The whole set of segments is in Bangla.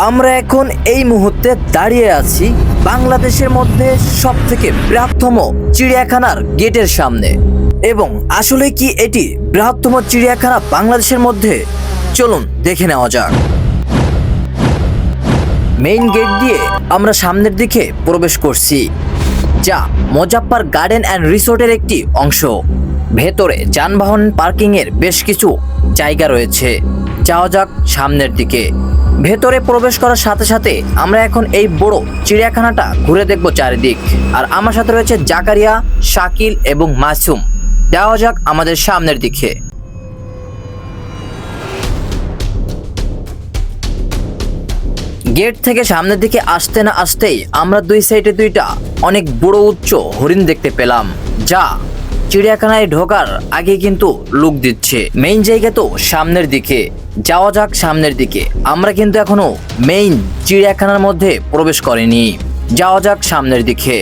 আমরা এখন এই মুহূর্তে দাঁড়িয়ে আছি বাংলাদেশের মধ্যে সবথেকে বৃহত্তম চিড়িয়াখানার গেটের সামনে। এবং আসলে কি এটি বৃহত্তম চিড়িয়াখানা বাংলাদেশের মধ্যে? চলুন দেখে নেওয়া যাক। মেইন গেট দিয়ে আমরা সামনের দিকে প্রবেশ করছি, যা মোজাফফর গার্ডেন অ্যান্ড রিসোর্টের একটি অংশ। ভেতরে যানবাহন পার্কিং এর বেশ কিছু জায়গা রয়েছে। যাওয়া যাক সামনের দিকে। ভেতরে প্রবেশ করার সাথে সাথে আমরা এখন এই বড় চিড়িয়াখানাটা ঘুরে দেখব চারিদিক। আর আমার সাথে রয়েছে জাকারিয়া, শাকিল এবং মাসুম। যাওয়া যাক আমাদের সামনের দিকে। গেট থেকে সামনের দিকে আসতে না আসতেই আমরা দুই সাইডে দুইটা অনেক বড় উচ্চ হরিণ দেখতে পেলাম, যা চিড়িয়াখানায় ঢোকার আগে কিন্তু লুক দিচ্ছে। মেইন জায়গা তো সামনের দিকে, যাওয়া যাক সামনের দিকে। আমরা কিন্তু এখনো মেইন চিড়িয়াখানার মধ্যে প্রবেশ করিনি। যাওয়া যাক সামনের দিকে।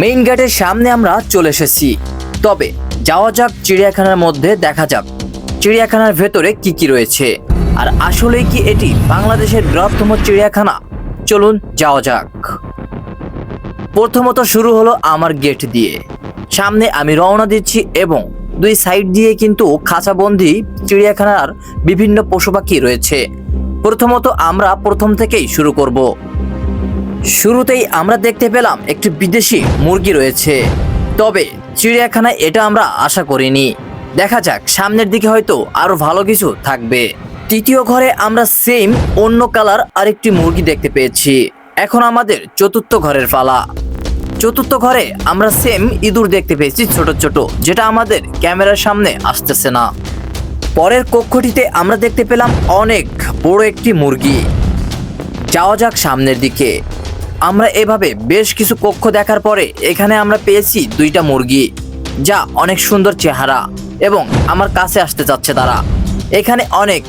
মেইন গেটের সামনে আমরা চলে এসেছি, তবে যাওয়া যাক চিড়িয়াখানার মধ্যে, দেখা যাক চিড়িয়াখানার ভেতরে কি কি রয়েছে। আর আসলে কি এটি বাংলাদেশের বৃহত্তম চিড়িয়াখানা? চলুন যাওয়া যাক। প্রথমত শুরু হলো আমার গেট দিয়ে। সামনে আমি রওনা দিচ্ছি এবং দুই সাইড দিয়ে কিন্তু খাঁচাবন্দি চিড়িয়াখানার বিভিন্ন পশু পাখি রয়েছে। প্রথমত আমরা প্রথম থেকেই শুরু করব। শুরুতেই আমরা দেখতে পেলাম একটি বিদেশি মুরগি রয়েছে, তবে চিড়িয়াখানায় এটা আমরা আশা করিনি। দেখা যাক সামনের দিকে হয়তো আরো ভালো কিছু থাকবে। তৃতীয় ঘরে আমরা সেম অন্য কালার আরেকটি মুরগি দেখতে পেয়েছি। এখন আমাদের চতুর্থ ঘরের পালা। চতুর্থ ঘরে আমরা সেম ইঁদুর দেখতে পেয়েছি, ছোট ছোট, যেটা আমাদের ক্যামেরার সামনে আসতেছে না। পরের কক্ষটিতে আমরা দেখতে পেলাম অনেক বড় একটি মুরগি। যাওয়া যাক সামনের দিকে। আমরা এভাবে বেশ কিছু কক্ষ দেখার পরে এখানে আমরা পেয়েছি দুইটা মুরগি, যা অনেক সুন্দর চেহারা এবং আমার কাছে আসতে যাচ্ছে তারা। এখানে অনেক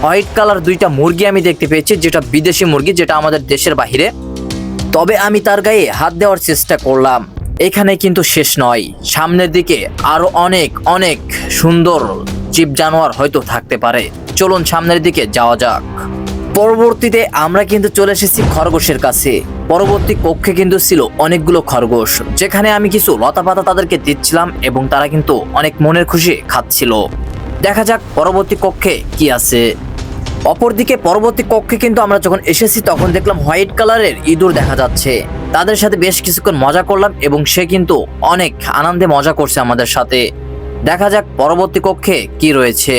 হোয়াইট কালার দুইটা মুরগি আমি দেখতে পেয়েছি, যেটা বিদেশি মুরগি, যেটা আমাদের দেশের বাহিরে। তবে আমি তার গায়ে হাত দেওয়ার চেষ্টা করলাম। এখানে কিন্তু শেষ নয়, সামনের দিকে আরো অনেক অনেক সুন্দর জীব জানোয়ার হয়তো থাকতে পারে। চলুন সামনের দিকে যাওয়া যাক। পরবর্তীতে আমরা কিন্তু চলে এসেছি খরগোশের কাছে। পরবর্তী কক্ষে কিন্তু ছিল অনেকগুলো খরগোশ, যেখানে আমি কিছু লতা পাতা তাদেরকে দিচ্ছিলাম এবং তারা কিন্তু অনেক মনের খুশি খাচ্ছিল। দেখা যাক পরবর্তী কক্ষে কি আছে। অপরদিকে পরবর্তী কক্ষে কিন্তু আমরা যখন এসেছি তখন দেখলাম হোয়াইট কালারের ইঁদুর দেখা যাচ্ছে। তাদের সাথে বেশ কিছুক্ষণ মজা করলাম এবং সে কিন্তু অনেক আনন্দে মজা করছে আমাদের সাথে। দেখা যাক পরবর্তী কক্ষে কি রয়েছে।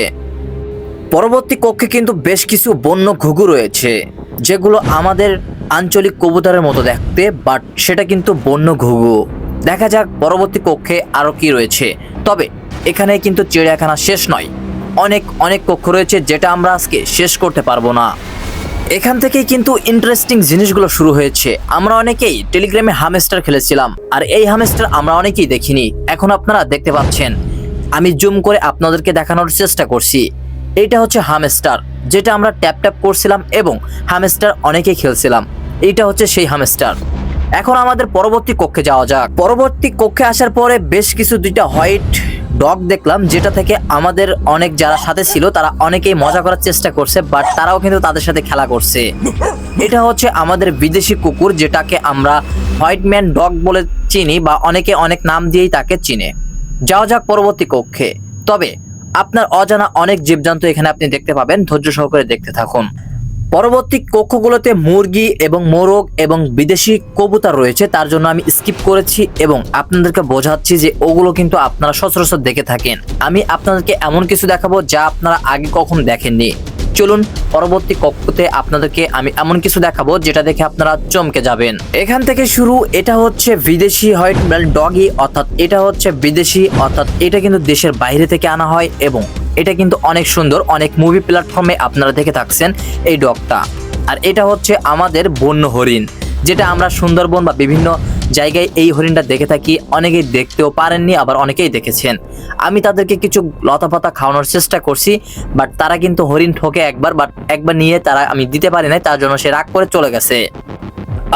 পরবর্তী কক্ষে কিন্তু বেশ কিছু বন্য ঘুঘু রয়েছে, যেগুলো আমাদের আঞ্চলিক কবুতরের মতো দেখতে, বাট সেটা কিন্তু বন্য ঘুঘু। দেখা যাক পরবর্তী কক্ষে আরো কি রয়েছে। তবে এখানে কিন্তু চিড়িয়াখানা শেষ নয়, অনেক অনেক কক্ষ রয়েছে, যেটা আমরা আজকে শেষ করতে পারবো না। এখান থেকেই কিন্তু ইন্টারেস্টিং জিনিসগুলো শুরু হয়েছে। আমরা অনেকেই টেলিগ্রামে হামস্টার খেলেছিলাম, আর এই হামস্টার আমরা অনেকেই দেখিনি। এখন আপনারা দেখতে পাচ্ছেন, আমি জুম করে আপনাদেরকে দেখানোর চেষ্টা করছি। এইটা হচ্ছে হামস্টার, যেটা আমরা ট্যাপ ট্যাপ করছিলাম এবং হামস্টার অনেকেই খেলছিলাম। এইটা হচ্ছে সেই হামস্টার। এখন আমাদের পরবর্তী কক্ষে যাওয়া যাক। পরবর্তী কক্ষে আসার পরে বেশ কিছু দুইটা হোয়াইট ডগ দেখলাম, যেটা থেকে আমাদের অনেক যারা সাথে ছিল তারা অনেকেই মজা করার চেষ্টা করছে, বাট তারাও কিন্তু তাদের সাথে খেলা করছে। এটা হচ্ছে আমাদের বিদেশি কুকুর, যেটাকে আমরা হোয়াইট ম্যান ডগ বলে চিনি, বা অনেকে অনেক নাম দিয়েই তাকে চিনে। যাওয়া যাক পরবর্তী কক্ষে। তবে আপনার অজানা অনেক জীবজন্তু এখানে আপনি দেখতে পাবেন, ধৈর্য সহকারে দেখতে থাকুন। পরবর্তী কক্ষগুলোতে মুরগি এবং মোরগ এবং বিদেশি কবুতর রয়েছে, তার জন্য আমি স্কিপ করেছি এবং আপনাদেরকে বোঝাচ্ছি যে ওগুলো কিন্তু আপনারা সচরাচর দেখে থাকেন। আমি আপনাদেরকে এমন কিছু দেখাবো যা আপনারা আগে কখনো দেখেননি। চলুন পরবর্তী কক্ষতে আপনাদেরকে আমি এমন কিছু দেখাবো যেটা দেখে আপনারা চমকে যাবেন। এখান থেকে শুরু। এটা হচ্ছে বিদেশি হোয়াইট ম্যান ডগি, অর্থাৎ এটা হচ্ছে বিদেশি, অর্থাৎ এটা কিন্তু দেশের বাইরে থেকে আনা হয় এবং এটা কিন্তু অনেক সুন্দর। অনেক মুভি প্ল্যাটফর্মে আপনারা দেখে থাকছেন এই ডগটা। আর এটা হচ্ছে আমাদের বন্য হরিণ, যেটা আমরা সুন্দরবন বা বিভিন্ন জায়গায় এই হরিণটা দেখে থাকি। অনেকেই দেখতেও পারেননি, আবার অনেকেই দেখেছেন। আমি তাদেরকে কিছু লতা পাতা খাওয়ানোর চেষ্টা করছি, বাট তারা কিন্তু হরিণ ঠকে একবার নিয়ে তারা আমি দিতে পারি নাই, তার জন্য সে রাগ করে চলে গেছে।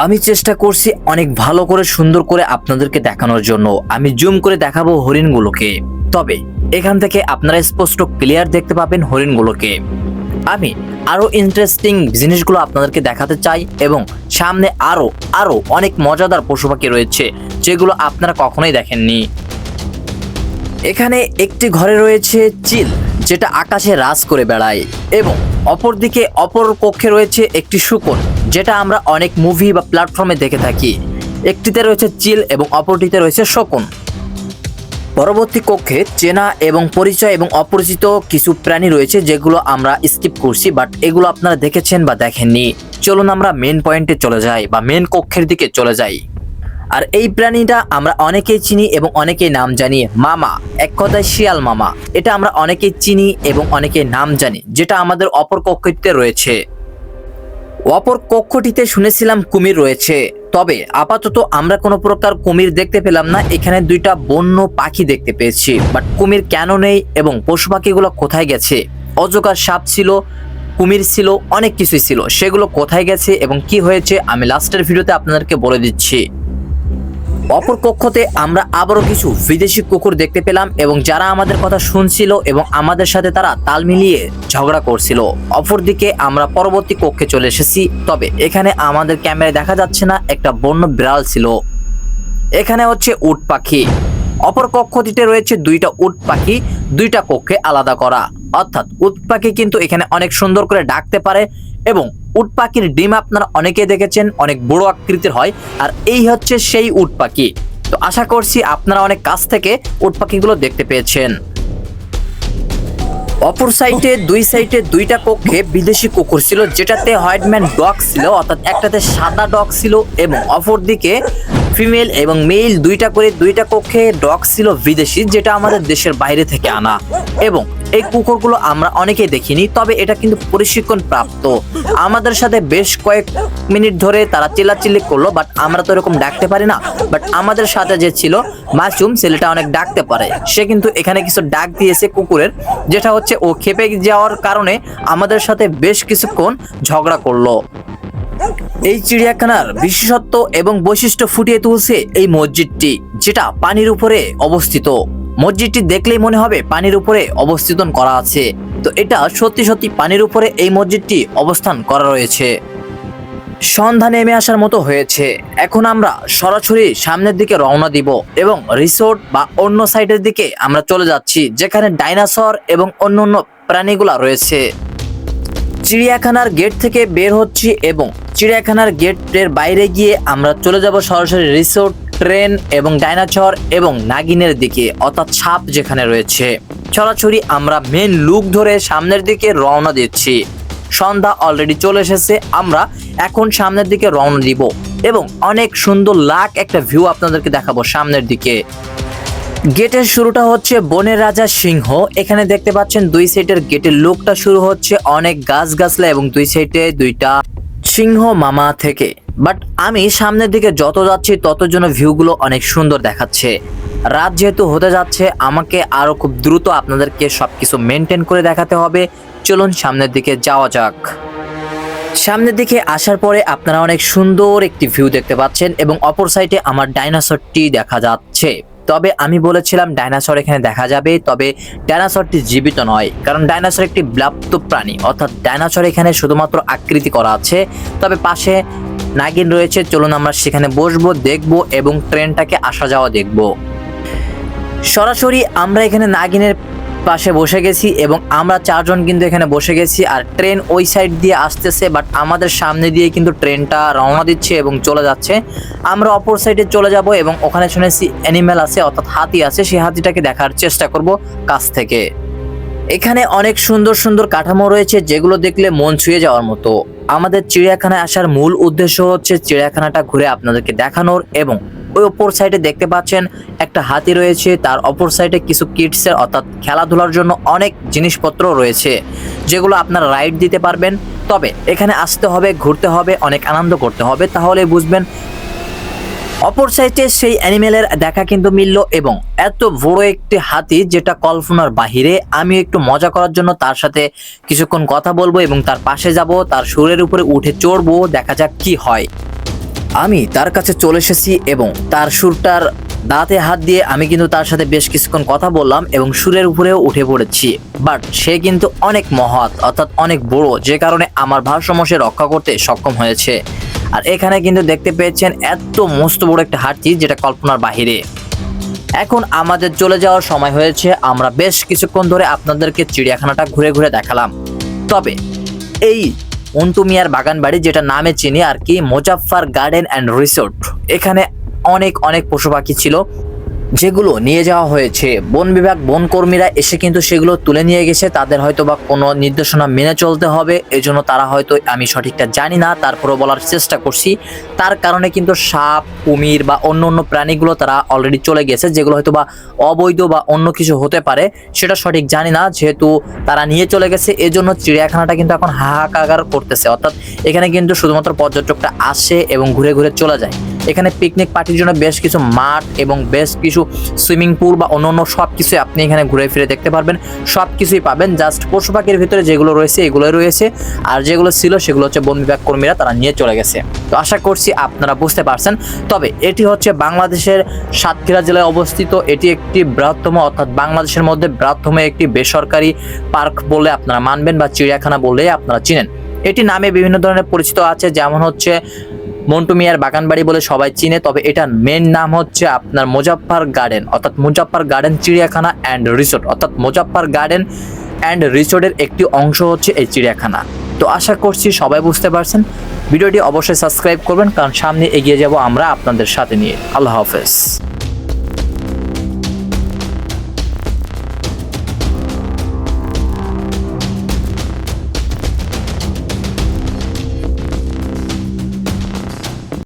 আমি চেষ্টা করছি অনেক ভালো করে সুন্দর করে আপনাদেরকে দেখানোর জন্য। আমি জুম করে দেখাবো হরিণগুলোকে, তবে এখান থেকে আপনারা স্পষ্ট ক্লিয়ার দেখতে পাবেন হরিণগুলোকে। আমি আরো ইন্টারেস্টিং জিনিসগুলো আপনাদেরকে দেখাতে চাই এবং সামনে আরো অনেক মজাদার পশু পাখি রয়েছে যেগুলো আপনারা কখনোই দেখেননি। এখানে একটি ঘরে রয়েছে চিল, যেটা আকাশে রাজ করে বেড়ায়, এবং অপরদিকে অপর কক্ষে রয়েছে একটি শকুন, যেটা আমরা অনেক মুভি বা প্ল্যাটফর্মে দেখে থাকি। একটিতে রয়েছে চিল এবং অপরটিতে রয়েছে শকুন। পরবর্তী কক্ষে চেনা এবং পরিচয় এবং অপরিচিত কিছু প্রাণী রয়েছে যেগুলো আমরা স্কিপ করছি, বাট এগুলো আপনারা দেখেছেন বা দেখেননি। চলুন আমরা মেন পয়েন্টে চলে যাই বা মেন কক্ষের দিকে চলে যাই। আর এই প্রাণীটা আমরা অনেকেই চিনি এবং অনেকেই নাম জানি, মামা, এক কথায় শিয়াল মামা। এটা আমরা অনেকেই চিনি এবং অনেকেই নাম জানি, যেটা আমাদের অপর কক্ষটিতে রয়েছে। অপর কক্ষটিতে শুনেছিলাম কুমির রয়েছে, তবে আপাতত আমরা কোনো প্রকার কুমির দেখতে পেলাম না। এখানে দুইটা বন্য পাখি দেখতে পেয়েছি, বাট কুমির কেন নেই এবং পশু পাখিগুলো কোথায় গেছে? অজগর সাপ ছিল, কুমির ছিল, অনেক কিছুই ছিল, সেগুলো কোথায় গেছে এবং কি হয়েছে আমি লাস্টের ভিডিওতে আপনাদেরকে বলে দিচ্ছি। অপর কক্ষতে আমরা আবারও কিছু বিদেশি কুকুর দেখতে পেলাম এবং যারা আমাদের কথা শুনছিল এবং আমাদের সাথে তারা তাল মিলিয়ে ঝগড়া করছিল। অপরদিকে আমরা পরবর্তী কক্ষে চলে এসেছি, তবে এখানে আমাদের ক্যামেরায় দেখা যাচ্ছে না, একটা বন্য বিড়াল ছিল। এখানে হচ্ছে উট পাখি। অপর কক্ষটিতে রয়েছে দুইটা উট পাখি, দুইটা কক্ষে আলাদা করা, অর্থাৎ উট পাখি কিন্তু এখানে অনেক সুন্দর করে ডাকতে পারে এবং উট পাখির ডিম আপনারা অনেকেই দেখেছেন, অনেক বড় আকৃতির হয়, আর এই হচ্ছে সেই উট পাখি। তো আশা করছি আপনারা অনেক কাছ থেকে উট পাখিগুলো দেখতে পেয়েছেন। অপর সাইডে দুইটা কক্ষে বিদেশি কুকুর ছিল, যেটাতে হোয়াইটম্যান ডগ ছিল, অর্থাৎ একটাতে সাদা ডগ ছিল এবং অপরদিকে ফিমেল এবং মেল দুইটা কক্ষে ডগ ছিল বিদেশি, যেটা আমাদের দেশের বাইরে থেকে আনা। এবং এই কুকুরগুলো আমরা অনেকেই দেখিনি, তবে এটা কিন্তু প্রশিক্ষণ প্রাপ্ত। আমাদের সাথে বেশ কয়েক মিনিট ধরে তারা চিল্লাচিল্লি করলো, বাট আমরা তো এরকম ডাকতে পারি না। বাট আমাদের সাথে যে ছিল মাসুম, ছেলেটা অনেক ডাকতে পারে, সে কিন্তু এখানে কিছু ডাক দিয়েছে কুকুরের, যেটা হচ্ছে ও খেপে যাওয়ার কারণে আমাদের সাথে বেশ কিছুক্ষণ ঝগড়া করলো। এই চিড়িয়াখানার বিশেষত্ব এবং বৈশিষ্ট্য ফুটিয়ে তুলছে এই মসজিদটি, যেটা পানির উপরে অবস্থিত। মসজিদটি দেখলেই মনে হবে পানির উপরে অবস্থিত করা আছে। তো এটা সত্যি পানির উপরে এই মসজিদটি অবস্থান করা রয়েছে। সন্ধ্যা নেমে আসার মতো হয়েছে, এখন আমরা সরাসরি সামনের দিকে রওনা দিব এবং রিসোর্ট বা অন্য সাইডের দিকে আমরা চলে যাচ্ছি, যেখানে ডাইনোসর এবং অন্যান্য প্রাণীগুলা রয়েছে। চিড়িয়াখানার গেট থেকে বের হচ্ছি এবং চিড়িয়াখানার গেটের বাইরে গিয়ে আমরা চলে যাব সরাসরি রিসোর্ট, ট্রেন এবং ডাইনোসর এবং নাগিনের দিকে, অর্থাৎ সাপ যেখানে রয়েছে। সরাসরি আমরা মেন লুক ধরে সামনের দিকে রওনা দিচ্ছি। সন্ধ্যা অলরেডি চলে এসেছে, আমরা এখন সামনের দিকে রওনা দিব এবং অনেক সুন্দর একটা ভিউ আপনাদেরকে দেখাবো সামনের দিকে। গেটের শুরুটা হচ্ছে বনের রাজা সিংহ। এখানে দেখতে পাচ্ছেন দুই সাইডের গেটের লুকটা শুরু হচ্ছে অনেক গাছগাছলা এবং দুই সাইডে দুইটা সিংহ মামা থেকে। বাট আমি সামনের দিকে যত যাচ্ছি তত যেন ভিউগুলো অনেক সুন্দর দেখাচ্ছে। রাত যেহেতু হতে যাচ্ছে, আমাকে আরো খুব দ্রুত আপনাদেরকে সবকিছু মেনটেন করে দেখাতে হবে। চলুন সামনের দিকে যাওয়া যাক। সামনের দিকে আসার পরে আপনারা অনেক সুন্দর একটি ভিউ দেখতে পাচ্ছেন এবং অপর সাইডে আমার ডাইনোসরটি দেখা যাচ্ছে। তবে আমি বলেছিলাম ডাইনোসর এখানে দেখা যাবে, তবে ডাইনোসরটি জীবিত নয়, কারণ ডাইনোসর একটি বিলুপ্ত প্রাণী, অর্থাৎ ডাইনোসর এখানে শুধুমাত্র আকৃতি করা আছে। তবে পাশে নাগিন রয়েছে, চলুন আমরা সেখানে বসবো, দেখবো এবং ট্রেনটাকে আসা যাওয়া দেখবো। সরাসরি আমরা এখানে নাগিনের পাশে বসে গেছি এবং আমরা চারজন কিন্তু এখানে বসে গেছি, আর ট্রেন ওই সাইড দিয়ে আসতেছে, বাট আমাদের সামনে দিয়ে কিন্তু ট্রেনটা রওনা দিচ্ছে এবং চলে যাচ্ছে। আমরা অপর সাইডে চলে যাব এবং ওখানে শুনেছি অ্যানিমেল আছে, অর্থাৎ হাতি আছে, সেই হাতিটাকে দেখার চেষ্টা করব কাছ থেকে। এখানে অনেক সুন্দর কাঠামো রয়েছে যেগুলো দেখলে মন ছুঁয়ে যাওয়ার মতো। আমাদের চিড়িয়াখানায় আসার মূল উদ্দেশ্য হচ্ছে চিড়িয়াখানাটা ঘুরে আপনাদেরকে দেখানোর, এবং ওই অপর সাইডে দেখতে পাচ্ছেন একটা হাতি রয়েছে, তার অপর সাইডে কিছু কিডসের অর্থাৎ খেলাধুলার জন্য অনেক জিনিসপত্র রয়েছে যেগুলো আপনারা রাইড দিতে পারবেন। তবে এখানে আসতে হবে, ঘুরতে হবে, অনেক আনন্দ করতে হবে, তাহলে বুঝবেন। অপর সাইডে সেই অ্যানিমেলের দেখা কিন্তু মিলল এবং এত বড় একটি হাতি যেটা কল্পনার বাহিরে। আমি একটু মজা করার জন্য তার সাথে কিছুক্ষণ কথা বলবো এবং তার পাশে যাব, তার সুরের উপরে উঠে চড়বো, দেখা যাক কি হয়। আমি তার কাছে চলে এসেছি এবং তার সুরটার দাঁতে হাত দিয়ে আমি কিন্তু তার সাথে বেশ কিছুক্ষণ কথা বললাম এবং সুরের উপরেও উঠে পড়েছি। বাট সে কিন্তু অনেক মহৎ অর্থাৎ অনেক বড়, যে কারণে আমার ভারসাম্য সে রক্ষা করতে সক্ষম হয়েছে। আর এখানে কিন্তু দেখতে পেয়েছেন এত মস্ত বড় একটা হাতি, যেটা কল্পনার বাহিরে। এখন আমাদের চলে যাওয়ার সময় হয়েছে। আমরা বেশ কিছুক্ষণ ধরে আপনাদেরকে চিড়িয়াখানাটা ঘুরে ঘুরে দেখালাম। তবে এই মন্টু মিয়ার বাগান বাড়ি, যেটা নামে চিনি আর কি, মুজাফফর গার্ডেন অ্যান্ড রিসোর্ট, এখানে অনেক অনেক পশু পাখি ছিল যেগুলো নিয়ে যাওয়া হয়েছে। বন বিভাগ বন কর্মীরা এসে কিন্তু সেগুলো তুলে নিয়ে গেছে। তাদের হয়তো বা কোনো নির্দেশনা মেনে চলতে হবে, এজন্য তারা হয়তো, আমি সঠিকটা জানি না, তারপরেও বলার চেষ্টা করছি। তার কারণে কিন্তু সাপ, কুমির বা অন্য অন্য প্রাণীগুলো তারা অলরেডি চলে গেছে, যেগুলো হয়তো বা অবৈধ বা অন্য কিছু হতে পারে, সেটা সঠিক জানি না। যেহেতু তারা নিয়ে চলে গেছে, এজন্য চিড়িয়াখানাটা কিন্তু এখন হাহাকার করতেছে। অর্থাৎ এখানে কিন্তু শুধুমাত্র পর্যটকরা আসে এবং ঘুরে ঘুরে চলে যায়। এখানে পিকনিক পার্টির জন্য বেশ কিছু মাঠ এবং বেশ কিছু সুইমিং পুল বা অন্য সব কিছুই আপনি এখানে ঘুরে ফিরে দেখতে পারবেন। সব কিছুই পাবেন, জাস্ট পশু পাখির ভিতরে যেগুলো রয়েছে এগুলোই রয়েছে, আর যেগুলো ছিল সেগুলো হচ্ছে বন বিভাগ কর্মীরা তারা নিয়ে চলে গেছে। তো আশা করছি আপনারা বুঝতে পারছেন। তবে এটি হচ্ছে বাংলাদেশের সাতক্ষীরা জেলায় অবস্থিত। এটি একটি বৃহত্তম অর্থাৎ বাংলাদেশের মধ্যে বৃহত্তম একটি বেসরকারি পার্ক বলে আপনারা মানবেন, বা চিড়িয়াখানা বলে আপনারা চিনেন। এটি নামে বিভিন্ন ধরনের পরিচিত আছে, যেমন হচ্ছে মন্টু মিয়ার বাগান বাড়ি বলে সবাই চিনে। তবে এটার মেন নাম হচ্ছে আপনার মুজাফফর গার্ডেন, অর্থাৎ মুজাফফর গার্ডেন চিড়িয়াখানা অ্যান্ড রিসোর্ট, অর্থাৎ মুজাফফর গার্ডেন অ্যান্ড রিসোর্টের একটি অংশ হচ্ছে এই চিড়িয়াখানা। তো আশা করছি সবাই বুঝতে পারছেন। ভিডিওটি অবশ্যই সাবস্ক্রাইব করবেন, কারণ সামনে এগিয়ে যাব আমরা আপনাদের সাথে নিয়ে। আল্লাহ হাফেজ।